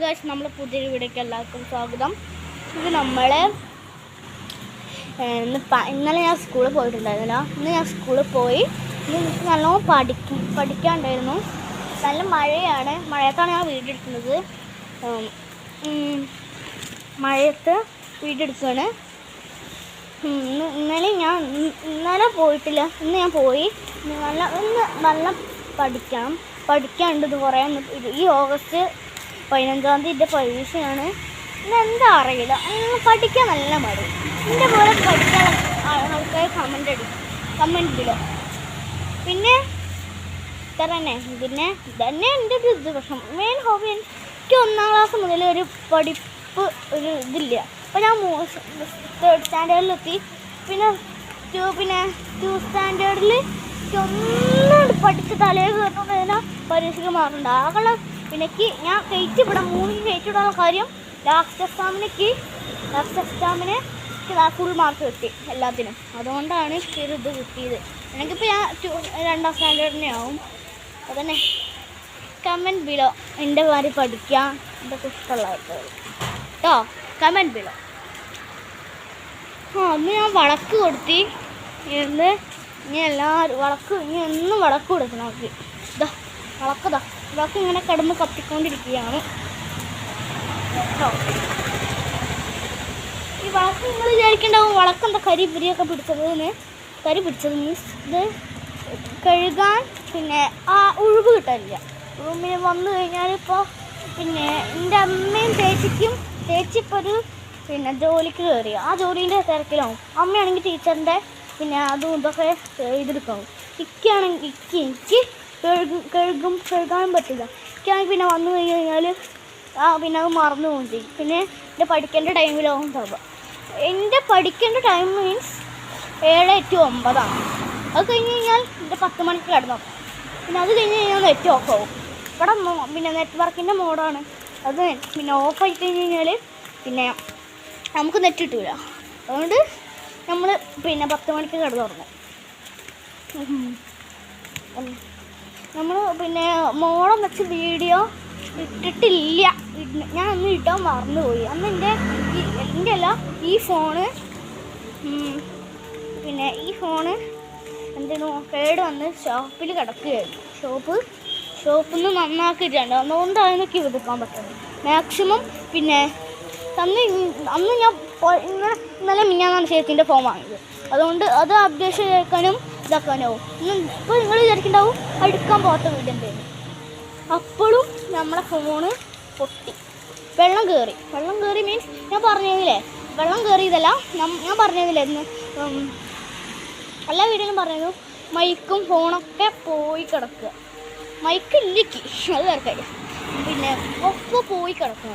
Guys, നമ്മൾ പുതിയൊരു വീഡിയോക്ക് എല്ലാവർക്കും സ്വാഗതം. ഇത് നമ്മൾ ഇന്നലെ ഞാൻ സ്കൂളിൽ പോയിട്ടുണ്ടായിരുന്നില്ല. ഇന്ന് ഞാൻ സ്കൂളിൽ പോയി. ഇന്ന് എനിക്ക് നല്ലോണം പഠിക്കാനുണ്ടായിരുന്നു. നല്ല മഴയാണ്. മഴയത്താണ് ഞാൻ വീഡിയോ എടുക്കുന്നത്. മഴയത്ത് വീഡിയോ എടുക്കുകയാണ്. ഇന്നലെ പോയിട്ടില്ല. ഇന്ന് ഞാൻ പോയി. നല്ല പഠിക്കാനുണ്ട്. കുറേ ഈ ഓഗസ്റ്റ് 15-ാം തീയതി പരീക്ഷയാണ്. എന്താ അറിയില്ല, പഠിക്കാൻ നല്ല മടി. എൻ്റെ പോലെ പഠിക്കാൻ ആൾക്കാർ കമൻറ്റിലോ. പിന്നെ ഇതന്നെ എൻ്റെ ഒരു ദിവസം മെയിൻ ഹോബി. എനിക്ക് 1-ാം ക്ലാസ് മുതൽ ഒരു പഠിപ്പ് ഒരു ഇതില്ല. അപ്പോൾ ഞാൻ 3rd സ്റ്റാൻഡേർഡിലെത്തി. പിന്നെ 2 സ്റ്റാൻഡേർഡിൽ ഒന്നും പഠിച്ച് തലയിൽ കയറുന്നതിനാ പരീക്ഷയ്ക്ക് മാറുന്നുണ്ട്. ആകെ പിന്നെ ഞാൻ കയറ്റിവിടാം 3 കയറ്റിവിടാനുള്ള കാര്യം ലാസ്റ്റ് എക്സാമിന് ഫുൾ മാർക്ക് കിട്ടി എല്ലാത്തിനും. അതുകൊണ്ടാണ് ഇത് കിട്ടിയത്. എനിക്കിപ്പോൾ ഞാൻ 2-ാം സ്റ്റാൻഡേർഡിനെ ആവും. അതന്നെ കമൻറ്റ് ബിലോ എൻ്റെ കാര്യം പഠിക്കാൻ എന്തൊക്കെ ഇഷ്ടമുള്ളവർക്ക് കേട്ടോ. Comment below. അന്ന് ഞാൻ വളക്ക് കൊടുത്തി. ഇനി എല്ലാവരും എന്നും വളക്ക് കൊടുക്കണം. നമുക്ക് വളക്ക് ഇങ്ങനെ കിടന്ന് കത്തിക്കൊണ്ടിരിക്കുകയാണ് കേട്ടോ. ഈ വളക്ക് നിങ്ങൾ വിചാരിക്കേണ്ടാവും വളക്കെന്താ കരിപിരിയൊക്കെ കരി പിടിച്ചത് മീൻസ് ഇത് കഴുകാൻ ആ ഒഴിവ് കിട്ടാനില്ല. റൂമിൽ വന്നു കഴിഞ്ഞാൽ ഇപ്പോൾ എൻ്റെ അമ്മയും ചേച്ചിപ്പോൾ ഒരു ജോലിക്ക് കയറി. ആ ജോലീൻ്റെ തിരക്കിലാവും. അമ്മയാണെങ്കിൽ ടീച്ചറിൻ്റെ അതും ഇതൊക്കെ ചെയ്തെടുക്കണം. എനിക്ക് കഴുകാനും പറ്റില്ല. എനിക്കാണെങ്കിൽ വന്നു കഴിഞ്ഞാൽ അത് മറന്നു പോകും ചെയ്യും. എൻ്റെ പഠിക്കേണ്ട ടൈമിലാവും തവ. എൻ്റെ പഠിക്കേണ്ട ടൈം മീൻസ് 7 to 9 ആണ്. അത് കഴിഞ്ഞ് കഴിഞ്ഞാൽ എൻ്റെ 10 മണിക്ക് കിടന്നു. അത് കഴിഞ്ഞ് കഴിഞ്ഞാൽ നെറ്റ് ഓഫ് ആവും. ഇവിടെ നെറ്റ്വർക്കിൻ്റെ മോഡാണ്. അത് ഓഫായി കഴിഞ്ഞ് കഴിഞ്ഞാൽ നമുക്ക് നെറ്റ് കിട്ടില്ല. അതുകൊണ്ട് നമ്മൾ 10 മണിക്ക് കിടന്നുറങ്ങും. നമ്മൾ മോഡം വെച്ച് വീഡിയോ ഇട്ടിട്ടില്ല. ഞാൻ അന്ന് ഇട്ടാൻ മറന്നുപോയി. അന്ന് എൻ്റെ അല്ല ഈ ഫോണ് എന്തിനോ കേട് വന്ന് ഷോപ്പിൽ കിടക്കുകയായിരുന്നു. ഷോപ്പിൽ നിന്ന് നന്നാക്കിയിട്ടുണ്ട്. അതുകൊണ്ടാണ് എനിക്ക് എടുക്കാൻ പറ്റുന്നത് മാക്സിമം. അന്ന് ഞാൻ ഇന്നലെ മിഞ്ഞാന്നാണ് ശരിക്കിൻ്റെ ഫോൺ വാങ്ങിയത്. അതുകൊണ്ട് അത് അപ്ഡേഷൻ കേൾക്കാനും ഇതാക്കാനാവും. ഇപ്പോൾ നിങ്ങൾ വിചാരിക്കുന്നുണ്ടാവും എടുക്കാൻ പോകാത്ത വീടുണ്ടായിരുന്നു. അപ്പോഴും നമ്മളെ ഫോണ് പൊട്ടി. വെള്ളം കയറി മീൻസ് ഞാൻ പറഞ്ഞതില്ലേ, വെള്ളം കയറിയതല്ല, ഞാൻ പറഞ്ഞതില്ലേ ഇന്ന് എല്ലാ വീഡിയോയിലും പറഞ്ഞത് മൈക്കും ഫോണൊക്കെ പോയി കിടക്കുക. മൈക്ക് ഇല്ലിക്ക് അത് തിരക്കായി. ഒക്കെ പോയി കിടക്കുക.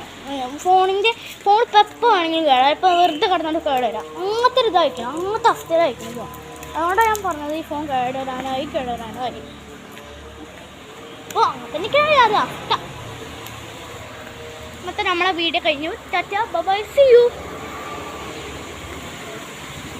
ഫോൺ ഇപ്പോൾ എപ്പോൾ വേണമെങ്കിലും കേടാം. ഇപ്പോൾ വെറുതെ കിടന്നിട്ട് കേടുവരാം. അങ്ങനത്തെ ഒരു ഇതായിരിക്കണം, അങ്ങനത്തെ അവസ്ഥയിലായിരിക്കണം ഫോൺ. അതുകൊണ്ടാണ് ഞാൻ പറഞ്ഞത് ഈ ഫോൺ കേടുവരാനായി. അപ്പോൾ അങ്ങനത്തെ എനിക്കറിയാം അത് അവസ്ഥ. നമ്മളെ വീഡിയോ കഴിഞ്ഞു. Tata bye bye, see U.